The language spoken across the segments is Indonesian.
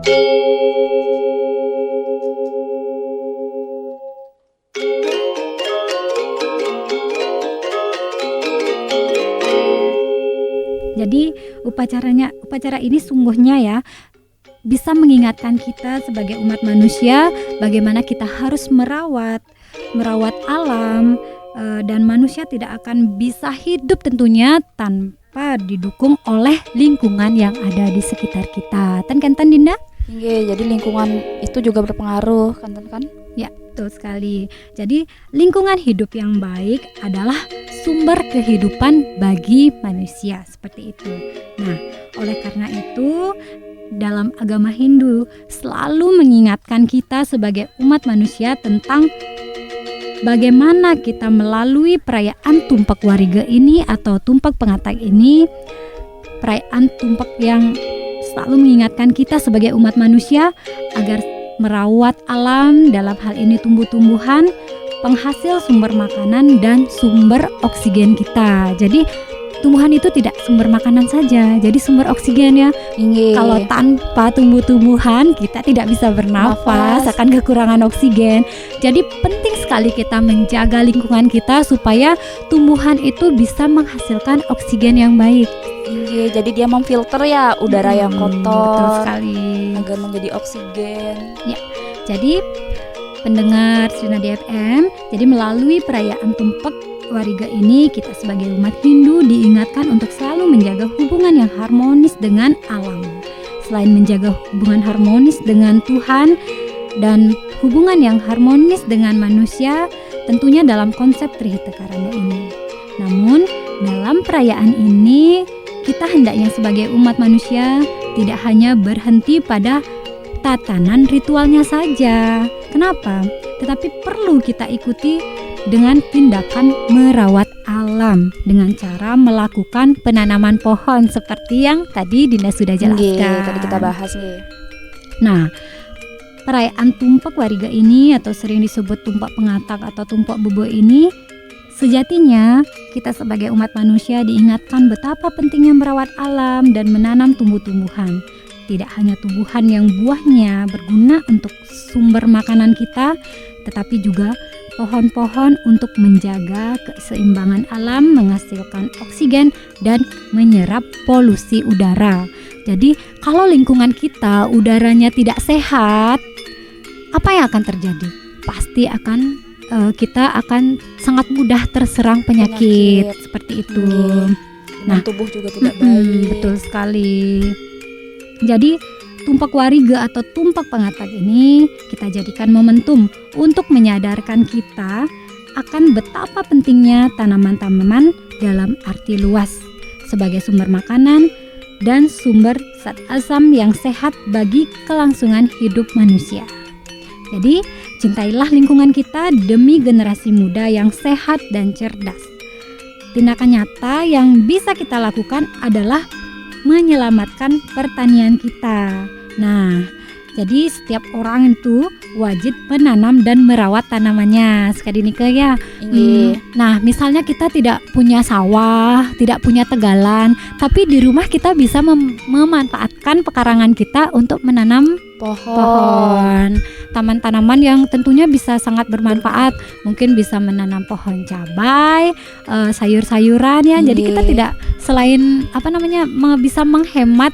Jadi upacara ini sungguhnya ya bisa mengingatkan kita sebagai umat manusia bagaimana kita harus merawat alam, dan manusia tidak akan bisa hidup tentunya tanpa didukung oleh lingkungan yang ada di sekitar kita. Kan Dinda? Iya, jadi lingkungan itu juga berpengaruh kan? Ya, betul sekali. Jadi lingkungan hidup yang baik adalah sumber kehidupan bagi manusia, seperti itu. Nah, oleh karena itu dalam agama Hindu selalu mengingatkan kita sebagai umat manusia tentang bagaimana kita melalui perayaan Tumpak Wariga ini atau Tumpak Pengatak ini, perayaan tumpak yang selalu mengingatkan kita sebagai umat manusia agar merawat alam, dalam hal ini tumbuh-tumbuhan, penghasil sumber makanan dan sumber oksigen kita. Jadi tumbuhan itu tidak sumber makanan saja, jadi sumber oksigen ya. Kalau tanpa tumbuh-tumbuhan kita tidak bisa bernafas, akan kekurangan oksigen. Jadi penting sekali kita menjaga lingkungan kita supaya tumbuhan itu bisa menghasilkan oksigen yang baik. Iya, jadi dia memfilter ya udara yang kotor. Betul sekali. Agar menjadi oksigen. Ya, jadi pendengar Srinadi FM, jadi melalui perayaan Tumpak Wariga ini kita sebagai umat Hindu diingatkan untuk selalu menjaga hubungan yang harmonis dengan alam. Selain menjaga hubungan harmonis dengan Tuhan dan hubungan yang harmonis dengan manusia, tentunya dalam konsep Trihita Karana ini. Namun dalam perayaan ini kita hendaknya sebagai umat manusia tidak hanya berhenti pada tatanan ritualnya saja. Kenapa? Tetapi perlu kita ikuti dengan tindakan merawat alam dengan cara melakukan penanaman pohon seperti yang tadi Dinda sudah jelaskan. Tadi kita bahas nih. Nah, perayaan Tumpak Wariga ini atau sering disebut Tumpak Pengatak atau Tumpak Bobo ini sejatinya kita sebagai umat manusia diingatkan betapa pentingnya merawat alam dan menanam tumbuh-tumbuhan. Tidak hanya tumbuhan yang buahnya berguna untuk sumber makanan kita, tetapi juga pohon-pohon untuk menjaga keseimbangan alam, menghasilkan oksigen dan menyerap polusi udara. Jadi kalau lingkungan kita udaranya tidak sehat, apa yang akan terjadi? Pasti kita akan sangat mudah terserang penyakit. Seperti itu. Nah, tubuh juga tidak baik. Betul sekali. Jadi Tumpak Wariga atau Tumpak Pengatak ini kita jadikan momentum untuk menyadarkan kita akan betapa pentingnya tanaman-tanaman dalam arti luas sebagai sumber makanan dan sumber zat asam yang sehat bagi kelangsungan hidup manusia. Jadi, cintailah lingkungan kita demi generasi muda yang sehat dan cerdas. Tindakan nyata yang bisa kita lakukan adalah menyelamatkan pertanian kita. Nah, jadi setiap orang itu wajib menanam dan merawat tanamannya. Sekali nikah ya. Nah, misalnya kita tidak punya sawah, tidak punya tegalan, tapi di rumah kita bisa memanfaatkan pekarangan kita untuk menanam pohon. Taman-tanaman yang tentunya bisa sangat bermanfaat. Mungkin bisa menanam pohon cabai, sayur-sayuran ya. Jadi kita tidak selain bisa menghemat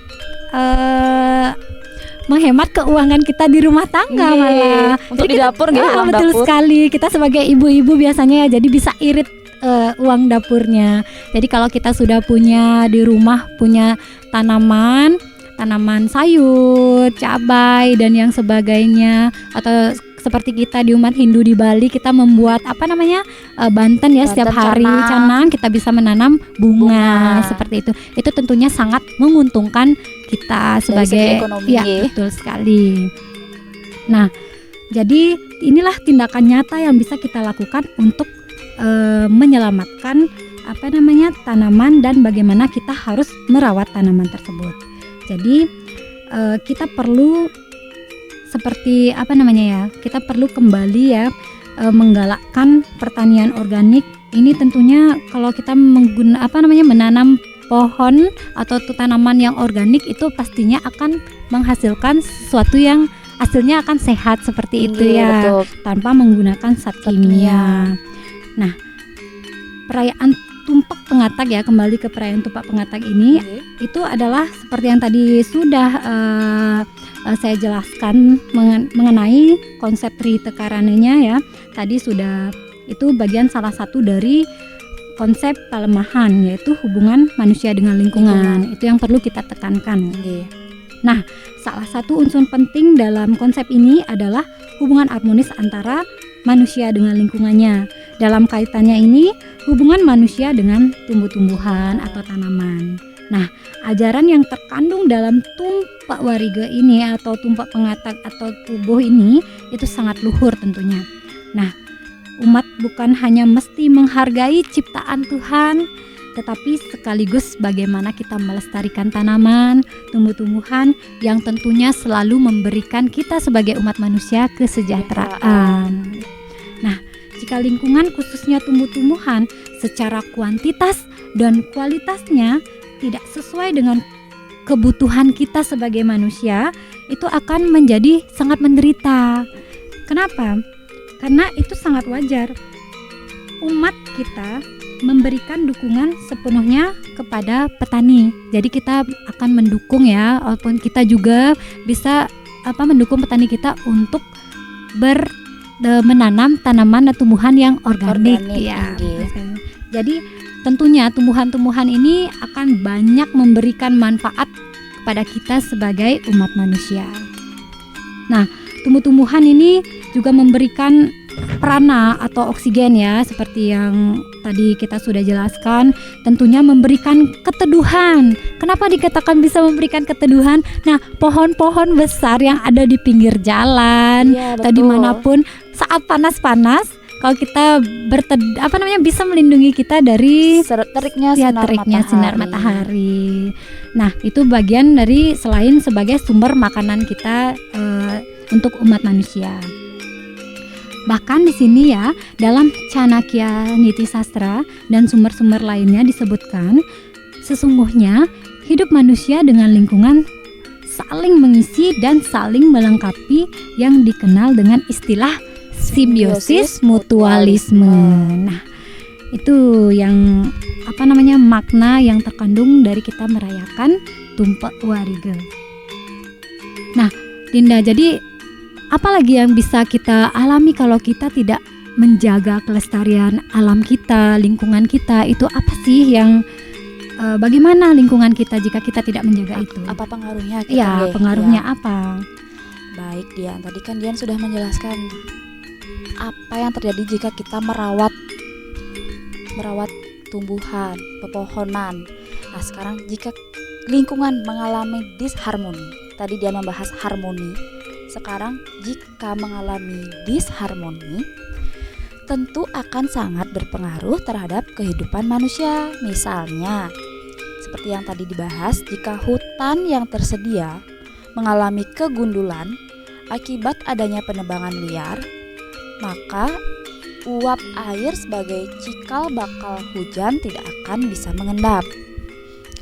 keuangan kita di rumah tangga malah. Untuk di dapur gitu. Betul sekali. Kita sebagai ibu-ibu biasanya ya jadi bisa irit uang dapurnya. Jadi kalau kita sudah punya di rumah punya tanaman sayur, cabai dan yang sebagainya, atau seperti kita di umat Hindu di Bali kita membuat banten ya, setiap hari canang kita bisa menanam bunga seperti itu. Itu tentunya sangat menguntungkan kita sebagai ekonomi. Ya, betul sekali. Nah, jadi inilah tindakan nyata yang bisa kita lakukan untuk menyelamatkan tanaman dan bagaimana kita harus merawat tanaman tersebut. Jadi kita perlu kita perlu kembali ya menggalakkan pertanian organik. Ini tentunya kalau kita menanam pohon atau tanaman yang organik itu pastinya akan menghasilkan sesuatu yang hasilnya akan sehat seperti itu ya, Betul. tanpa menggunakan zat kimia. Nah, perayaan Tumpak Pengatag ya, kembali ke perayaan Tumpak Pengatag ini itu adalah seperti yang tadi sudah saya jelaskan mengenai konsep Trihita Karananya ya. Tadi sudah, itu bagian salah satu dari konsep pelemahan, yaitu hubungan manusia dengan lingkungan. Itu yang perlu kita tekankan. Nah, salah satu unsur penting dalam konsep ini adalah hubungan harmonis antara manusia dengan lingkungannya. Dalam kaitannya ini, hubungan manusia dengan tumbuh-tumbuhan atau tanaman. Nah, ajaran yang terkandung dalam Tumpak Wariga ini atau Tumpak Pengatag atau tubuh ini itu sangat luhur tentunya. Nah, umat bukan hanya mesti menghargai ciptaan Tuhan, tetapi sekaligus bagaimana kita melestarikan tanaman, tumbuh-tumbuhan yang tentunya selalu memberikan kita sebagai umat manusia kesejahteraan. Nah, jika lingkungan khususnya tumbuh-tumbuhan secara kuantitas dan kualitasnya tidak sesuai dengan kebutuhan kita sebagai manusia, itu akan menjadi sangat menderita. Kenapa? Karena itu sangat wajar. Umat kita memberikan dukungan sepenuhnya kepada petani. Jadi kita akan mendukung ya, walaupun kita juga bisa mendukung petani kita untuk menanam tanaman dan tumbuhan yang organik ya. Jadi tentunya tumbuhan-tumbuhan ini akan banyak memberikan manfaat kepada kita sebagai umat manusia. Nah, tumbuh-tumbuhan ini juga memberikan prana atau oksigen ya, seperti yang tadi kita sudah jelaskan, tentunya memberikan keteduhan. Kenapa dikatakan bisa memberikan keteduhan? Nah, pohon-pohon besar yang ada di pinggir jalan atau dimanapun saat panas-panas, kalau kita bisa melindungi kita dari teriknya sinar matahari. Nah, itu bagian dari selain sebagai sumber makanan kita untuk umat manusia. Bahkan di sini ya, dalam Chanakya Niti Sastra dan sumber-sumber lainnya disebutkan, sesungguhnya hidup manusia dengan lingkungan saling mengisi dan saling melengkapi yang dikenal dengan istilah simbiosis mutualisme. Nah, itu yang makna yang terkandung dari kita merayakan Tumpak Wariga. Nah, Dinda, jadi apalagi yang bisa kita alami kalau kita tidak menjaga kelestarian alam kita, lingkungan kita? Itu apa sih yang bagaimana lingkungan kita jika kita tidak menjaga itu? Apa pengaruhnya? Pengaruhnya apa? Baik, Dian. Tadi kan Dian sudah menjelaskan apa yang terjadi jika kita merawat tumbuhan, pepohonan. Nah, sekarang jika lingkungan mengalami disharmoni, tadi Dian membahas harmoni. Sekarang jika mengalami disharmoni, tentu akan sangat berpengaruh terhadap kehidupan manusia. Misalnya, seperti yang tadi dibahas, jika hutan yang tersedia mengalami kegundulan akibat adanya penebangan liar, maka uap air sebagai cikal bakal hujan tidak akan bisa mengendap.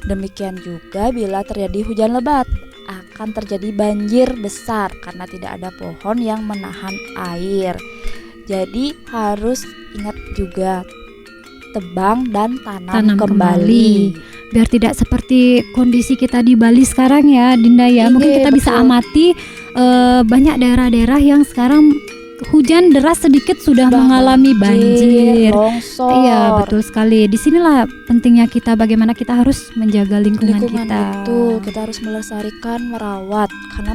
Demikian juga bila terjadi hujan lebat, akan terjadi banjir besar karena tidak ada pohon yang menahan air. Jadi harus ingat juga tebang dan tanam kembali. Biar tidak seperti kondisi kita di Bali sekarang ya, Dinda ya. Mungkin kita bisa amati banyak daerah-daerah yang sekarang hujan deras sedikit sudah mengalami banjir, longsor. Iya, betul sekali. Disinilah pentingnya kita, bagaimana kita harus menjaga lingkungan kita. Betul, kita harus melestarikan, merawat, karena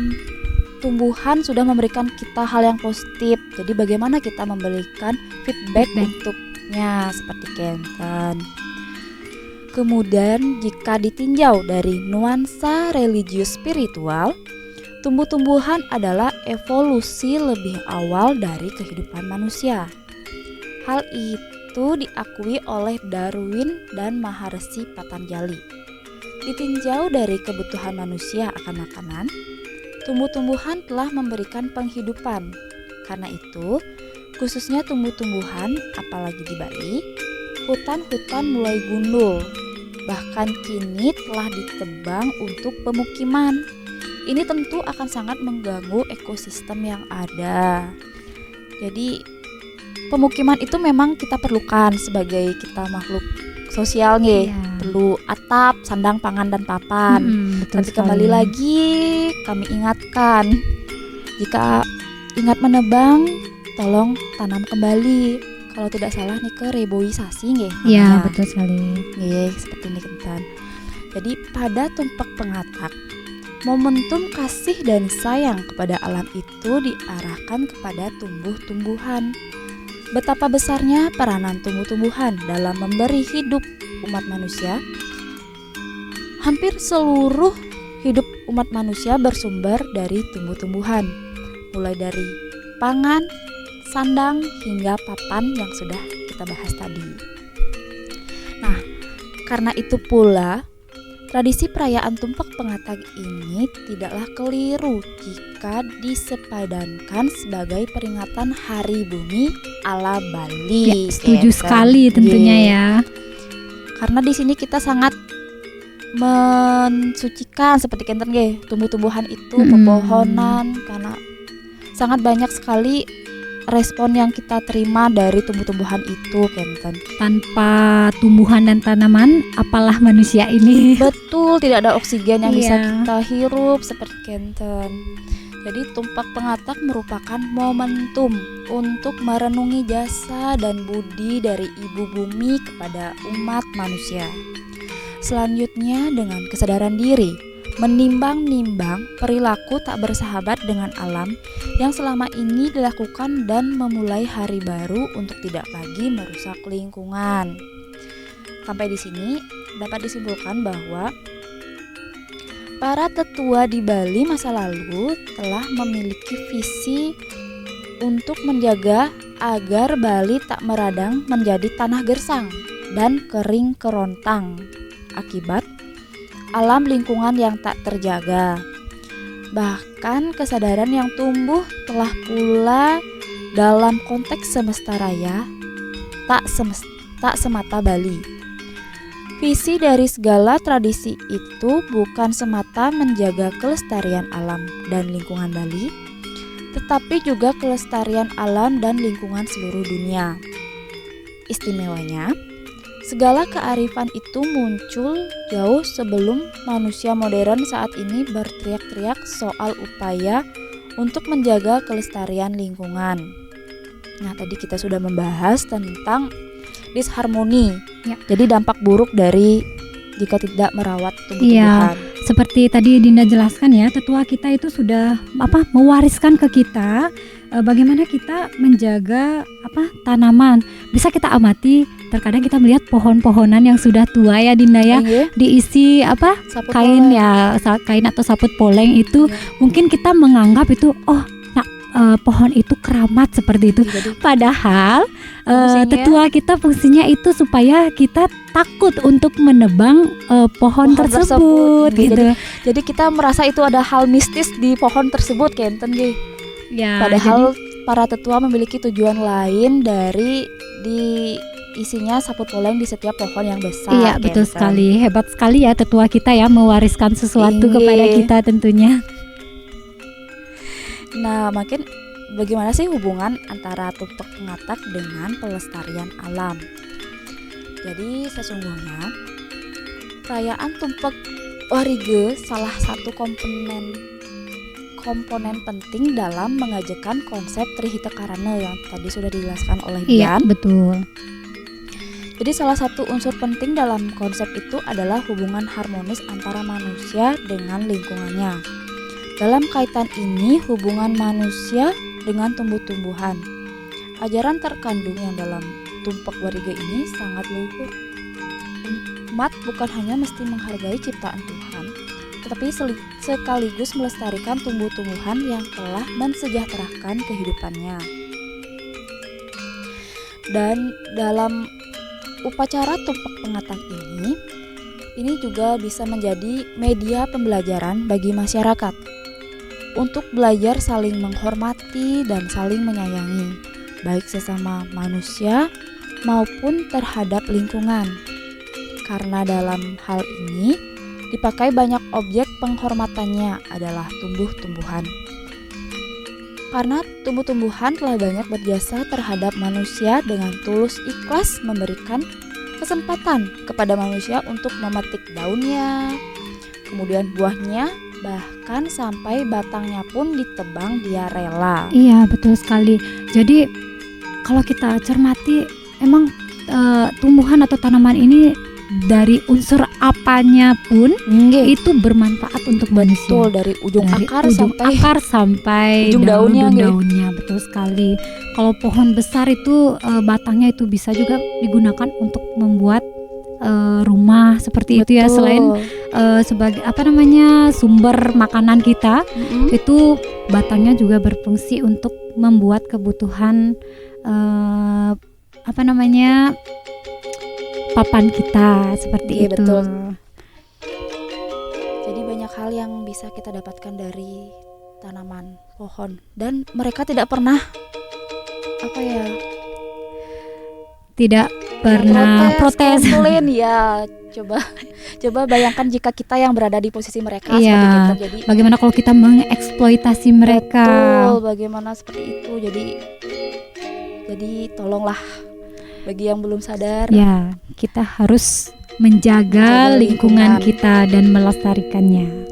tumbuhan sudah memberikan kita hal yang positif. Jadi bagaimana kita memberikan feedback untuknya, seperti Kenten. Kemudian jika ditinjau dari nuansa religius spiritual, tumbuh-tumbuhan adalah evolusi lebih awal dari kehidupan manusia. Hal itu diakui oleh Darwin dan Maharshi Patanjali. Ditinjau dari kebutuhan manusia akan makanan, tumbuh-tumbuhan telah memberikan penghidupan. Karena itu, khususnya tumbuh-tumbuhan, apalagi di Bali, hutan-hutan mulai gundul. bahkan kini telah ditebang untuk pemukiman. Ini tentu akan sangat mengganggu ekosistem yang ada. Jadi pemukiman itu memang kita perlukan sebagai kita makhluk sosial nih. Iya. Perlu atap, sandang, pangan, dan papan. Betul Tapi kembali sekali. lagi kami ingatkan, jika ingat menebang, tolong tanam kembali. Kalau tidak salah nih ke reboisasi nggih. Iya, namanya. betul sekali. Nggih, seperti ini kentan. Jadi pada tumpak pengatak, momentum kasih dan sayang kepada alam itu diarahkan kepada tumbuh-tumbuhan. Betapa besarnya peranan tumbuh-tumbuhan dalam memberi hidup umat manusia. Hampir seluruh hidup umat manusia bersumber dari tumbuh-tumbuhan, mulai dari pangan, sandang, hingga papan yang sudah kita bahas tadi. Nah, karena itu pula tradisi perayaan tumpak pengatag ini tidaklah keliru jika disepadankan sebagai peringatan Hari Bumi ala Ya, Bali. setuju Kenten. sekali tentunya Ye. ya. Karena di sini kita sangat mensucikan seperti kenten nggih, tumbuh-tumbuhan itu, pepohonan, karena sangat banyak sekali respon yang kita terima dari tumbuh-tumbuhan itu kenten. Tanpa tumbuhan dan tanaman, apalah manusia ini. Betul, tidak ada oksigen yang bisa Iya. kita hirup seperti kenten. Jadi tumpak pengatak merupakan momentum untuk merenungi jasa dan budi dari ibu bumi kepada umat manusia. Selanjutnya dengan kesadaran diri, menimbang-nimbang perilaku tak bersahabat dengan alam yang selama ini dilakukan dan memulai hari baru untuk tidak lagi merusak lingkungan. Sampai di sini dapat disimpulkan bahwa para tetua di Bali masa lalu telah memiliki visi untuk menjaga agar Bali tak meradang menjadi tanah gersang dan kering kerontang akibat alam lingkungan yang tak terjaga. Bahkan kesadaran yang tumbuh telah pula dalam konteks semesta raya, tak semata Bali. Visi dari segala tradisi itu bukan semata menjaga kelestarian alam dan lingkungan Bali, tetapi juga kelestarian alam dan lingkungan seluruh dunia. Istimewanya, segala kearifan itu muncul jauh sebelum manusia modern saat ini berteriak-teriak soal upaya untuk menjaga kelestarian lingkungan. Nah, tadi kita sudah membahas tentang disharmoni. Ya. Jadi dampak buruk dari jika tidak merawat tumbuh-tumbuhan. Seperti tadi Dinda jelaskan ya, tetua kita itu sudah mewariskan ke kita bagaimana kita menjaga tanaman. Bisa kita amati, terkadang kita melihat pohon-pohonan yang sudah tua ya Dinda ya, Iya, diisi saput kain poleng. ya, kain atau saput poleng itu. Iya. Mungkin kita menganggap itu pohon itu keramat seperti itu. Jadi Padahal Fungsinya? tetua kita fungsinya itu supaya kita takut untuk menebang pohon tersebut tersebut. gitu. Jadi kita merasa itu ada hal mistis di pohon tersebut kenten nggih. Ya, Padahal para tetua memiliki tujuan lain dari isinya saput poleng di setiap pohon yang besar. iya betul kenten. sekali, hebat sekali ya tetua kita ya mewariskan sesuatu Iya. kepada kita tentunya. Nah, makin bagaimana sih hubungan antara tumpak pengatak dengan pelestarian alam? Jadi sesungguhnya perayaan tumpak Warige salah satu komponen penting dalam mengajarkan konsep Trihita Karana yang tadi sudah dijelaskan oleh Iya Dian. betul. Jadi salah satu unsur penting dalam konsep itu adalah hubungan harmonis antara manusia dengan lingkungannya. Dalam kaitan ini hubungan manusia dengan tumbuh-tumbuhan. Ajaran terkandung yang dalam tumpak Warige ini sangat luhur. Umat bukan hanya mesti menghargai ciptaan Tuhan, tetapi sekaligus melestarikan tumbuh-tumbuhan yang telah mensejahterakan kehidupannya. Dan dalam upacara tumpak pengatak ini juga bisa menjadi media pembelajaran bagi masyarakat untuk belajar saling menghormati dan saling menyayangi, baik sesama manusia maupun terhadap lingkungan. karena dalam hal ini dipakai banyak objek penghormatannya adalah tumbuh-tumbuhan. Karena tumbuh-tumbuhan telah banyak berjasa terhadap manusia dengan tulus ikhlas memberikan kesempatan kepada manusia untuk memetik daunnya, kemudian buahnya, bahkan sampai batangnya pun ditebang dia rela. Iya, betul sekali. Jadi kalau kita cermati, emang tumbuhan atau tanaman ini dari unsur apanya pun itu bermanfaat untuk manusia. Betul, dari ujung akar sampai ujung daunnya. Betul sekali. Kalau pohon besar itu batangnya itu bisa juga digunakan untuk membuat rumah seperti itu ya, selain sebagai sumber makanan kita. Itu batangnya juga berfungsi untuk membuat kebutuhan papan kita seperti itu. Betul. Jadi banyak hal yang bisa kita dapatkan dari tanaman, pohon, dan mereka tidak pernah protes. Komplain ya. Coba bayangkan jika kita yang berada di posisi mereka seperti itu. Jadi bagaimana kalau kita mengeksploitasi mereka? Betul, bagaimana seperti itu. Jadi tolonglah bagi yang belum sadar. Ya, kita harus menjaga lingkungan kita dan melestarikannya.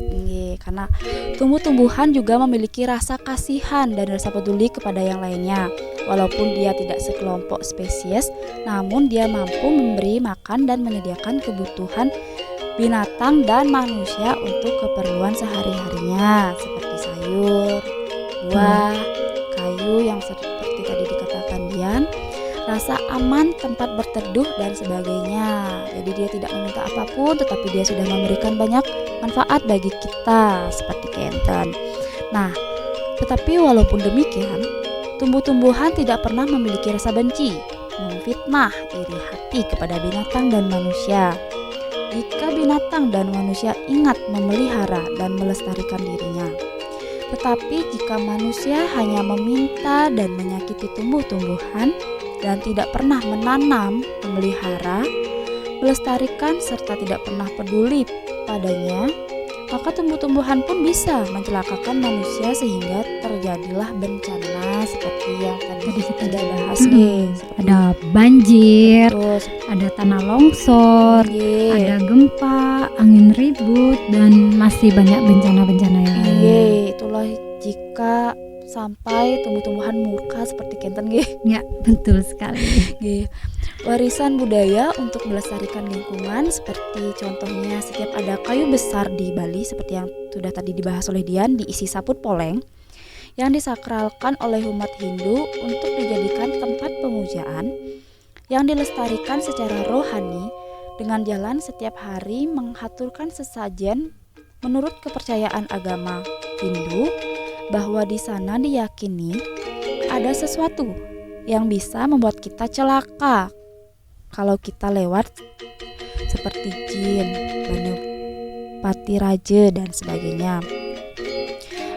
Karena tumbuh-tumbuhan juga memiliki rasa kasihan dan rasa peduli kepada yang lainnya. Walaupun dia tidak sekelompok spesies, namun dia mampu memberi makan dan menyediakan kebutuhan binatang dan manusia untuk keperluan sehari-harinya, seperti sayur, buah, kayu yang seperti tadi dikatakan Dian, rasa aman, tempat berteduh dan sebagainya. Jadi dia tidak meminta apapun, tetapi dia sudah memberikan banyak manfaat bagi kita seperti kenten. Nah, tetapi walaupun demikian, tumbuh-tumbuhan tidak pernah memiliki rasa benci, memfitnah, iri hati kepada binatang dan manusia. Jika binatang dan manusia ingat memelihara dan melestarikan dirinya. Tetapi jika manusia hanya meminta dan menyakiti tumbuh-tumbuhan dan tidak pernah menanam, memelihara, melestarikan serta tidak pernah peduli padanya, maka tumbuh-tumbuhan pun bisa mencelakakan manusia sehingga terjadilah bencana seperti yang tadi kita bahas nih. Ada banjir, terus ada tanah longsor, ada gempa, angin ribut, dan masih banyak bencana-bencana yang lain. Itulah jika sampai tumbuh-tumbuhan murka seperti kenten Ya, betul sekali. Warisan budaya untuk melestarikan lingkungan seperti contohnya setiap ada kayu besar di Bali seperti yang sudah tadi dibahas oleh Dian, diisi saput poleng yang disakralkan oleh umat Hindu untuk dijadikan tempat pemujaan yang dilestarikan secara rohani dengan jalan setiap hari menghaturkan sesajen menurut kepercayaan agama Hindu, bahwa di sana diyakini ada sesuatu yang bisa membuat kita celaka kalau kita lewat, seperti jin, Banupati Raja dan sebagainya,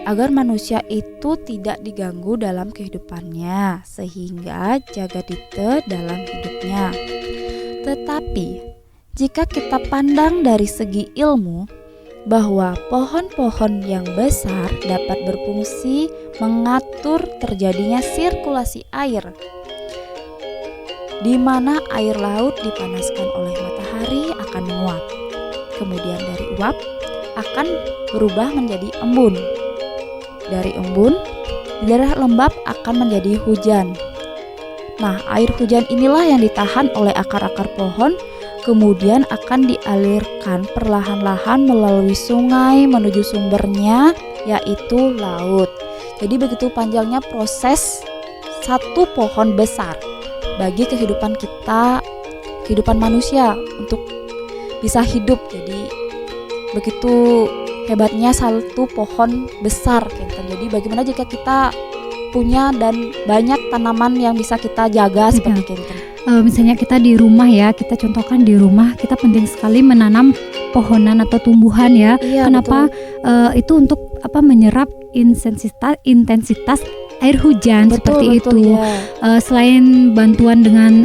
agar manusia itu tidak diganggu dalam kehidupannya sehingga jagadita dalam hidupnya. Tetapi jika kita pandang dari segi ilmu, bahwa pohon-pohon yang besar dapat berfungsi mengatur terjadinya sirkulasi air, di mana air laut dipanaskan oleh matahari akan menguap. Kemudian dari uap akan berubah menjadi embun. Dari embun, daerah lembab akan menjadi hujan. Nah, air hujan inilah yang ditahan oleh akar-akar pohon, kemudian akan dialirkan perlahan-lahan melalui sungai menuju sumbernya, yaitu laut. Jadi begitu panjangnya proses satu pohon besar bagi kehidupan kita, kehidupan manusia untuk bisa hidup. Jadi begitu hebatnya satu pohon besar. Jadi bagaimana jika kita punya dan banyak tanaman yang bisa kita jaga seperti kenten. Misalnya kita di rumah ya, kita contohkan di rumah kita penting sekali menanam pohonan atau tumbuhan ya. Iya, kenapa? Itu untuk menyerap intensitas air hujan seperti itu. ya. Selain bantuan dengan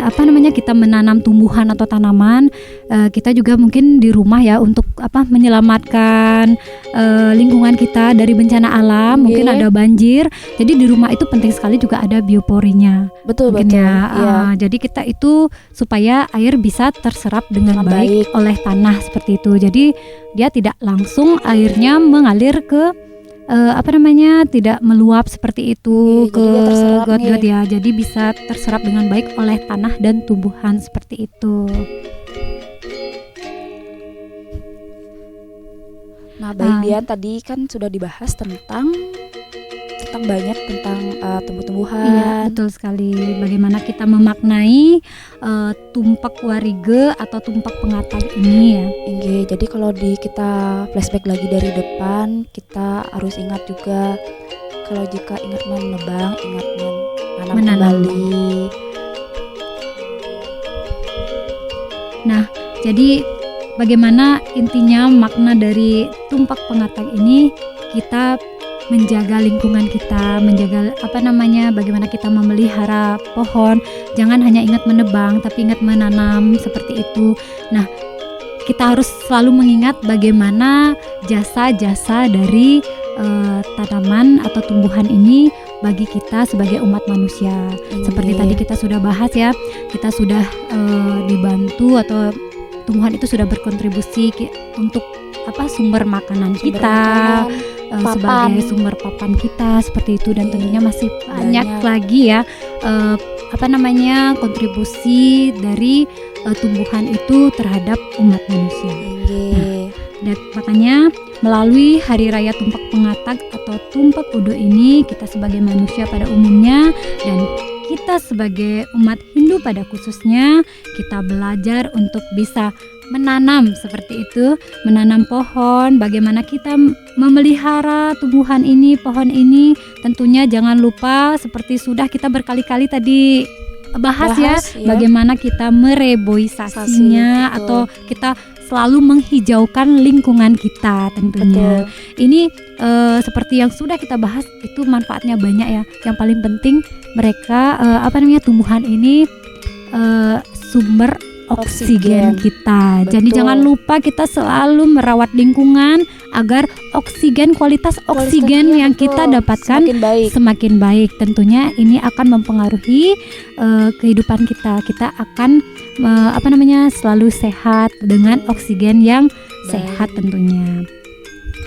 kita menanam tumbuhan atau tanaman, kita juga mungkin di rumah ya untuk menyelamatkan lingkungan kita dari bencana alam. Mungkin ada banjir. Jadi di rumah itu penting sekali juga ada bioporinya. Betul. Ya. Jadi kita itu supaya air bisa terserap dengan baik oleh tanah seperti itu. Jadi dia tidak langsung airnya mengalir ke tidak meluap seperti itu ke got-got ya. Jadi bisa terserap dengan baik oleh tanah dan tumbuhan seperti itu. Nah, baik Dian, tadi kan sudah dibahas tentang banyak tentang tumbuh-tumbuhan. Iya, betul sekali. Bagaimana kita memaknai tumpak warige atau tumpak pengatag ini ya. Jadi kalau kita flashback lagi dari depan, kita harus ingat juga kalau jika ingat menebang, ingat menanam kembali. Nah, jadi bagaimana intinya makna dari tumpak pengatag ini, kita menjaga lingkungan kita, menjaga bagaimana kita memelihara pohon. Jangan hanya ingat menebang tapi ingat menanam seperti itu. Nah, kita harus selalu mengingat bagaimana jasa-jasa dari tanaman atau tumbuhan ini bagi kita sebagai umat manusia. Seperti tadi kita sudah bahas ya, kita sudah dibantu atau tumbuhan itu sudah berkontribusi untuk sumber makanan kita, sebagai sumber papan kita seperti itu, dan tentunya masih banyak lagi ya kontribusi dari tumbuhan itu terhadap umat manusia. Dan makanya melalui Hari Raya Tumpak Pengatag atau Tumpak Udo ini, kita sebagai manusia pada umumnya dan kita sebagai umat Hindu pada khususnya, kita belajar untuk bisa menanam seperti itu, menanam pohon, bagaimana kita memelihara tumbuhan ini, pohon ini. Tentunya jangan lupa seperti sudah kita berkali-kali tadi bahas ya, bagaimana kita mereboisasinya atau kita selalu menghijaukan lingkungan kita tentunya. Ini seperti yang sudah kita bahas, itu manfaatnya banyak ya. Yang paling penting mereka tumbuhan ini sumber oksigen kita. Jadi jangan lupa kita selalu merawat lingkungan agar kualitas oksigen yang kita dapatkan semakin baik. Tentunya ini akan mempengaruhi kehidupan kita. Kita akan selalu sehat dengan oksigen yang sehat tentunya.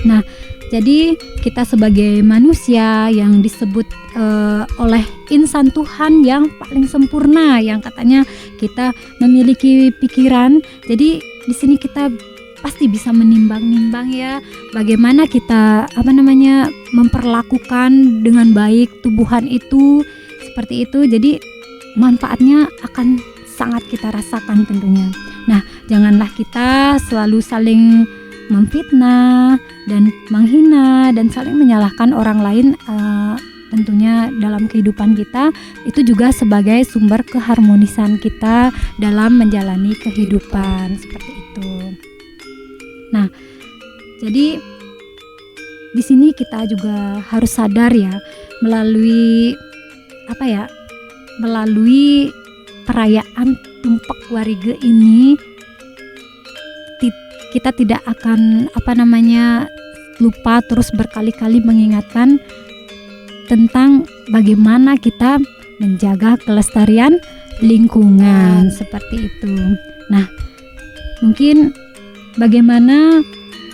Nah, jadi kita sebagai manusia yang disebut oleh insan Tuhan yang paling sempurna, yang katanya kita memiliki pikiran. Jadi di sini kita pasti bisa menimbang-nimbang ya, bagaimana kita memperlakukan dengan baik tumbuhan itu seperti itu. Jadi manfaatnya akan sangat kita rasakan tentunya. Nah, janganlah kita selalu saling memfitnah dan menghina dan saling menyalahkan orang lain. Tentunya dalam kehidupan kita itu juga sebagai sumber keharmonisan kita dalam menjalani kehidupan seperti itu. Nah, jadi di sini kita juga harus sadar ya, melalui perayaan Tumpak Warige ini kita tidak akan lupa terus berkali-kali mengingatkan tentang bagaimana kita menjaga kelestarian lingkungan seperti itu. Nah, mungkin bagaimana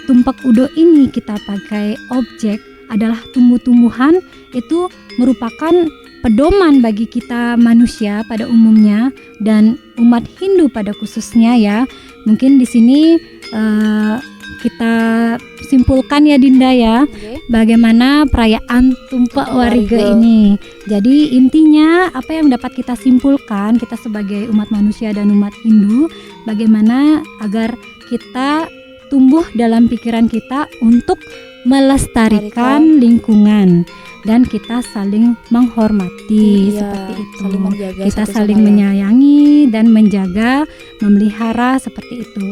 Tumpak Udo ini kita pakai objek adalah tumbuh-tumbuhan, itu merupakan pedoman bagi kita manusia pada umumnya dan umat Hindu pada khususnya ya. Mungkin di sini kita simpulkan ya Dinda ya, bagaimana perayaan Tumpak Warige ini. Jadi intinya apa yang dapat kita simpulkan, kita sebagai umat manusia dan umat Hindu, bagaimana agar kita tumbuh dalam pikiran kita untuk melestarikan lingkungan dan kita saling menghormati seperti itu. Kita saling menyayangi dan menjaga, memelihara seperti itu.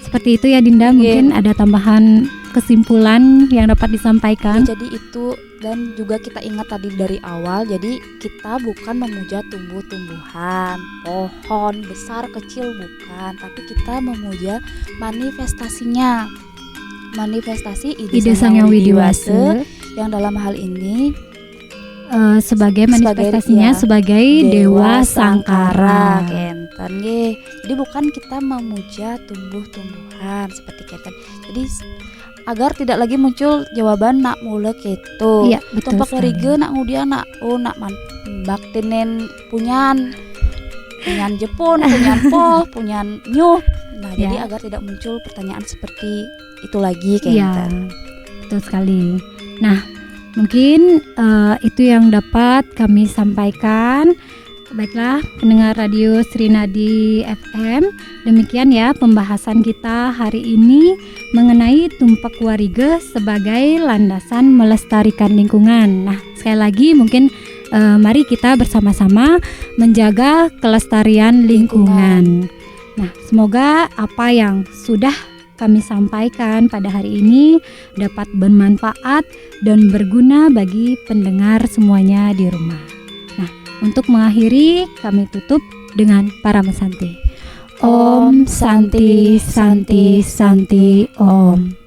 Seperti itu ya Dinda, mungkin ada tambahan kesimpulan yang dapat disampaikan? Jadi itu, dan juga kita ingat tadi dari awal, jadi kita bukan memuja tumbuh-tumbuhan, pohon besar kecil, bukan, tapi kita memuja manifestasinya, manifestasi ide Sang Yang Widiwase, yang dalam hal ini sebagai manifestasinya sebagai Dewa Sangkara. Kenten nggih. Jadi bukan kita memuja tumbuh-tumbuhan seperti kenten. Jadi agar tidak lagi muncul jawaban nak mulek gitu. Iya, betul. Tumpak warige nak ngudian nak nak baktinen punyan Jepun, punyan poh, punyan nyuh. Nah, jadi agar tidak muncul pertanyaan seperti itu lagi kenten. Iya, betul sekali. Nah, mungkin itu yang dapat kami sampaikan. Baiklah, pendengar radio Srinadi FM, demikian ya pembahasan kita hari ini mengenai tumpak warige sebagai landasan melestarikan lingkungan. Nah, sekali lagi mungkin mari kita bersama-sama menjaga kelestarian lingkungan. Nah, semoga apa yang sudah kami sampaikan pada hari ini dapat bermanfaat dan berguna bagi pendengar semuanya di rumah. Nah, untuk mengakhiri kami tutup dengan Paramasanti. Om Santi Santi Santi Om.